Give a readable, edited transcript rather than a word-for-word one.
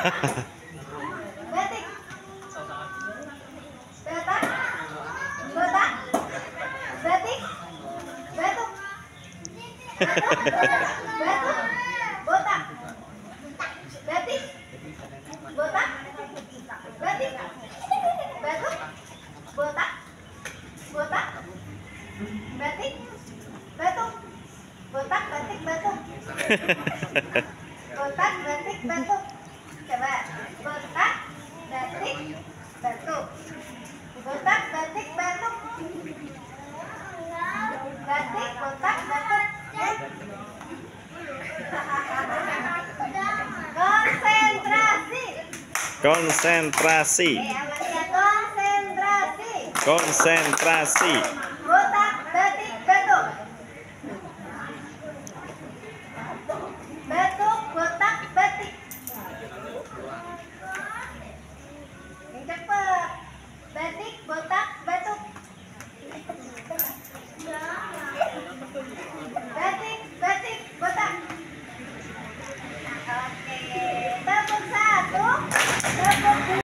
Batik. Batak. Botak. Batik. Batuk. Batuk. Botak. Batik. Botak. Batik. Batuk. Botak. Botak. Batik. Batuk. Botak, batik, batuk. Botak, batik, batuk. Coba. Botak, batik, batuk. Botak, batik, batuk. Batik, botak, batuk. Konsentrasi. Konsentrasi. Konsentrasi. Konsentrasi.